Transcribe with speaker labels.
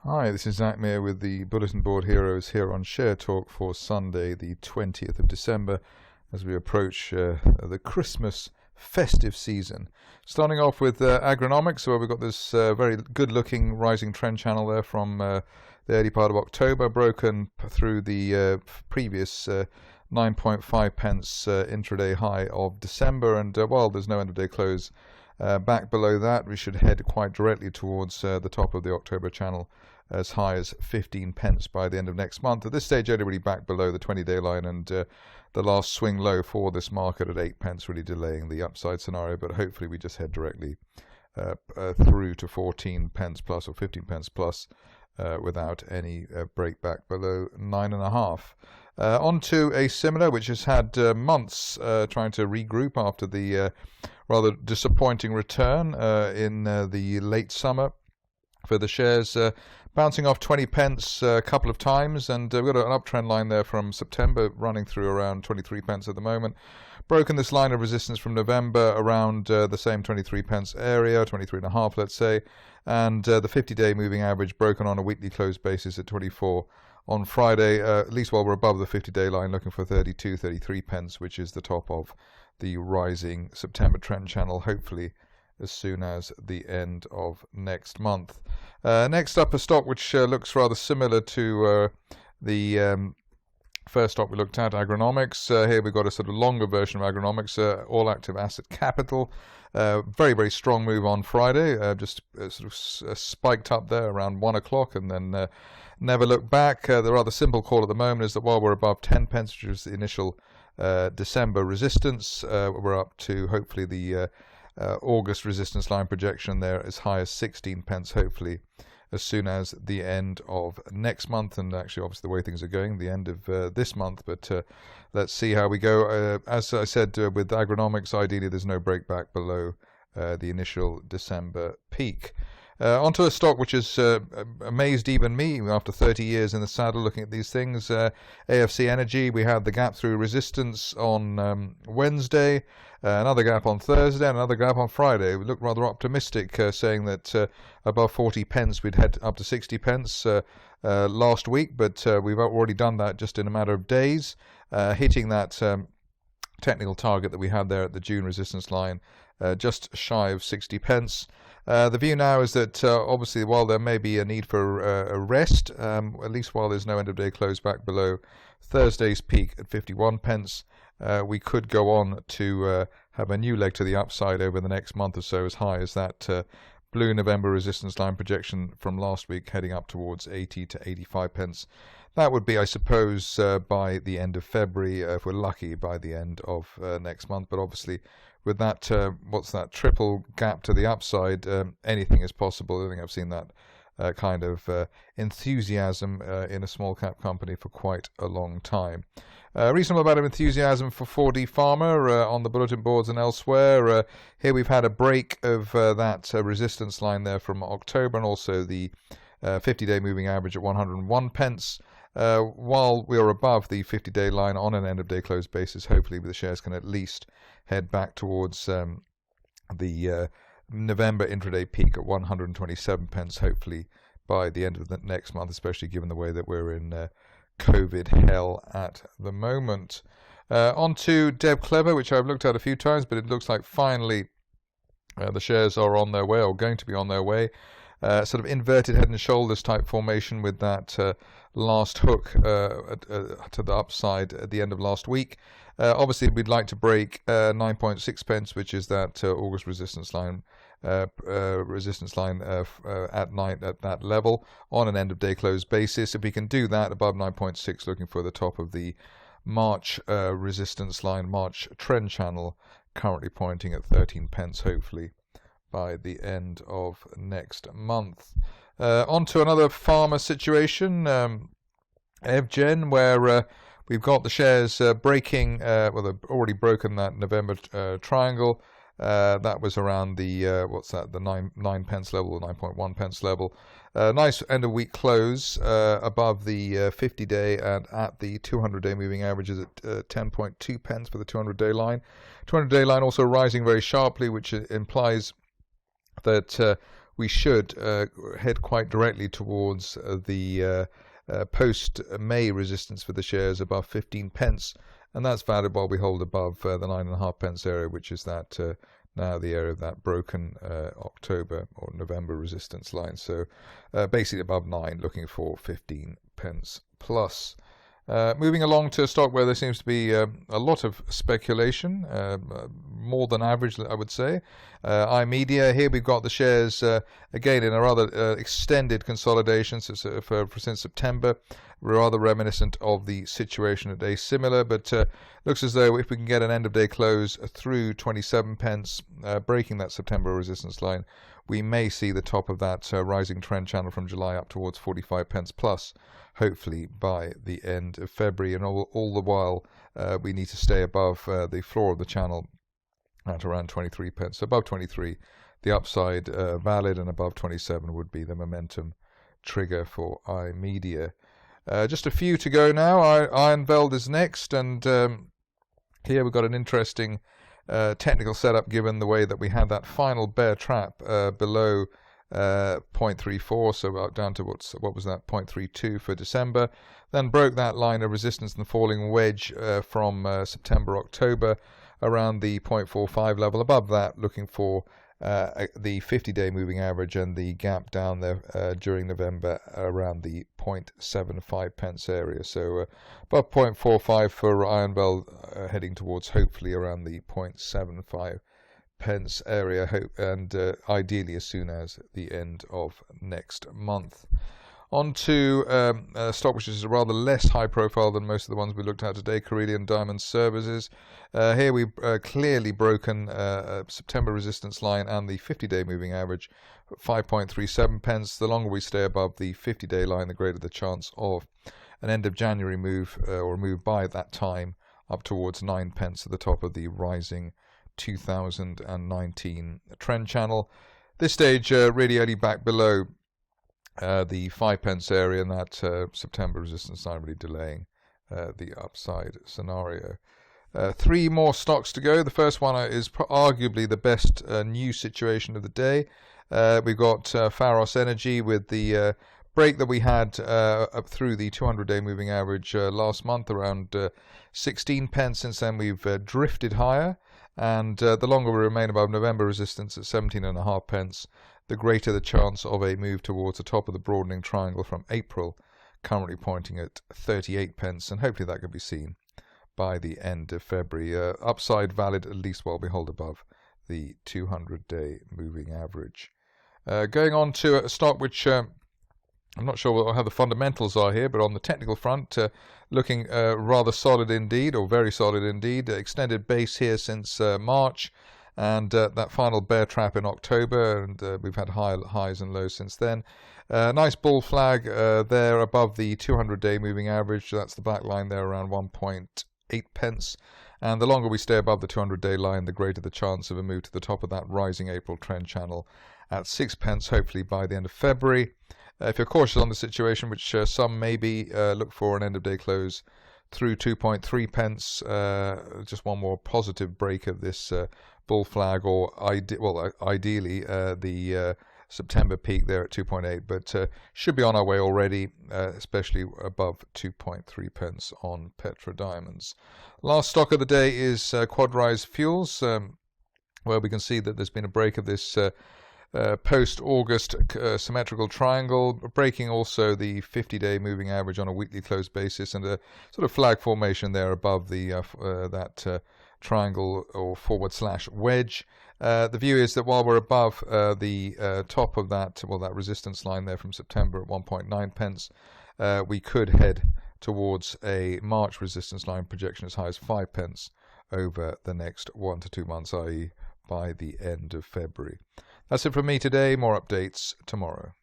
Speaker 1: Hi, this is Zak Mir with the Bulletin Board Heroes here on Share Talk for Sunday, the 20th of December, as we approach the Christmas festive season. Starting off with Agronomics, where we've got this very good-looking rising trend channel there from the early part of October, broken through the previous 9.5 pence intraday high of December, and while there's no end-of-day close back below that, we should head quite directly towards the top of the October channel, as high as 15 pence by the end of next month. At this stage, only really back below the 20-day line, and the last swing low for this market at 8 pence, really delaying the upside scenario. But hopefully we just head directly through to 14 pence plus or 15 pence plus without any break back below 9.5. On to Asimilar, which has had months trying to regroup after the rather disappointing return in the late summer for the shares, bouncing off 20 pence a couple of times, and we've got an uptrend line there from September running through around 23 pence at the moment. Broken this line of resistance from November around the same 23 pence area, 23.5 let's say, and the 50-day moving average broken on a weekly close basis at 24 on Friday, at least while we're above the 50-day line, looking for 32, 33 pence, which is the top of the rising September trend channel, hopefully as soon as the end of next month. Next up, a stock which looks rather similar to the first stock we looked at, Agronomics. Here we've got a sort of longer version of Agronomics, all active asset capital. Very, very strong move on Friday, just sort of spiked up there around 1 o'clock and then never looked back. The rather simple call at the moment is that while we're above 10 pence, which was the initial December resistance, we're up to hopefully the August resistance line projection there as high as 16 pence, hopefully as soon as the end of next month, and actually obviously the way things are going, the end of this month, but let's see how we go. As I said with Agronomics, ideally there's no break back below the initial December peak. Onto a stock which has amazed even me after 30 years in the saddle looking at these things. AFC Energy, we had the gap through resistance on Wednesday, another gap on Thursday, and another gap on Friday. We looked rather optimistic, saying that above 40 pence we'd head up to 60 pence last week, but we've already done that just in a matter of days, hitting that technical target that we had there at the June resistance line, just shy of 60 pence. The view now is that obviously while there may be a need for a rest, at least while there's no end of day close back below Thursday's peak at 51 pence, we could go on to have a new leg to the upside over the next month or so, as high as that blue November resistance line projection from last week, heading up towards 80 to 85 pence. That would be, I suppose, by the end of February, if we're lucky, by the end of next month. But obviously, with that, what's that, triple gap to the upside, anything is possible. I think I've seen that kind of enthusiasm in a small cap company for quite a long time. Reasonable amount of enthusiasm for 4D Pharma on the bulletin boards and elsewhere. Here we've had a break of that resistance line there from October, and also the 50-day moving average at 101 pence. While we are above the 50-day line on an end-of-day close basis, hopefully the shares can at least head back towards the November intraday peak at 127 pence, hopefully by the end of the next month, especially given the way that we're in COVID hell at the moment. On to Dev Clever, which I've looked at a few times, but it looks like finally the shares are on their way, or going to be on their way. Sort of inverted head and shoulders type formation with that last hook to the upside at the end of last week. Obviously, we'd like to break 9.6 pence, which is that August resistance line at night at that level on an end of day close basis. If we can do that above 9.6, looking for the top of the March resistance line, March trend channel, currently pointing at 13 pence, hopefully by the end of next month. On to another pharma situation, Evgen, where we've got the shares breaking, well, they've already broken that November triangle. That was around the, the 9 pence level, or 9.1 pence level. Nice end of week close above the 50-day and at the 200-day moving averages at 10.2 pence for the 200-day line. 200-day line also rising very sharply, which implies that we should head quite directly towards the post-May resistance for the shares above 15 pence, and that's valid while we hold above the 9.5 pence area, which is that now the area of that broken October or November resistance line. So basically above 9, looking for 15 pence plus. Moving along to a stock where there seems to be a lot of speculation, more than average, I would say. Immedia, here we've got the shares again in a rather extended consolidation since September, rather reminiscent of the situation at Asimilar, but looks as though if we can get an end of day close through 27 pence, breaking that September resistance line, we may see the top of that rising trend channel from July up towards 45 pence plus, hopefully by the end of February. And all the while, we need to stay above the floor of the channel at around 23 pence. So above 23, the upside valid, and above 27 would be the momentum trigger for Immedia. Just a few to go now. Ironveld is next, and here we've got an interesting technical setup, given the way that we had that final bear trap below 0.34, so down to what was that, 0.32 for December, then broke that line of resistance and falling wedge from September, October around the 0.45 level. Above that, looking for the 50-day moving average and the gap down there during November around the 0.75 pence area. So above 0.45 for Ironveld, heading towards hopefully around the 0.75 pence area, and ideally as soon as the end of next month. On to a stock which is rather less high profile than most of the ones we looked at today, Karelian Diamond Services. Here we've clearly broken September resistance line and the 50-day moving average, 5.37 pence. The longer we stay above the 50-day line, the greater the chance of an end of January move, or move by that time, up towards 9 pence at the top of the rising 2019 trend channel. This stage really only back below the 5 pence area, and that September resistance line really delaying the upside scenario. 3 more stocks to go. The first one is arguably the best news situation of the day. We've got Pharos Energy with the break that we had up through the 200-day moving average last month, around 16 pence. Since then we've drifted higher, and the longer we remain above November resistance at 17.5 pence, the greater the chance of a move towards the top of the broadening triangle from April, currently pointing at 38 pence, and hopefully that can be seen by the end of February. Upside valid at least while we hold above the 200-day moving average. Going on to a stock which I'm not sure how the fundamentals are here, but on the technical front, looking rather solid indeed, or very solid indeed. Extended base here since March, and that final bear trap in October, and we've had highs and lows since then. Nice bull flag there above the 200-day moving average. That's the black line there around 1.8 pence. And the longer we stay above the 200-day line, the greater the chance of a move to the top of that rising April trend channel at 6 pence, hopefully by the end of February. If you're cautious on the situation, which some may be, look for an end-of-day close through 2.3 pence. Just one more positive break of this bull flag, or ideally the September peak there at 2.8, but should be on our way already, especially above 2.3 pence on Petra Diamonds. Last stock of the day is Quadrise Fuels, where we can see that there's been a break of this post-August symmetrical triangle, breaking also the 50-day moving average on a weekly close basis, and a sort of flag formation there above the that triangle or / wedge. The view is that while we're above the top of that resistance line there from September at 1.9 pence, we could head towards a March resistance line projection as high as 5 pence over the next 1 to 2 months, i.e. by the end of February. That's it from me today. More updates tomorrow.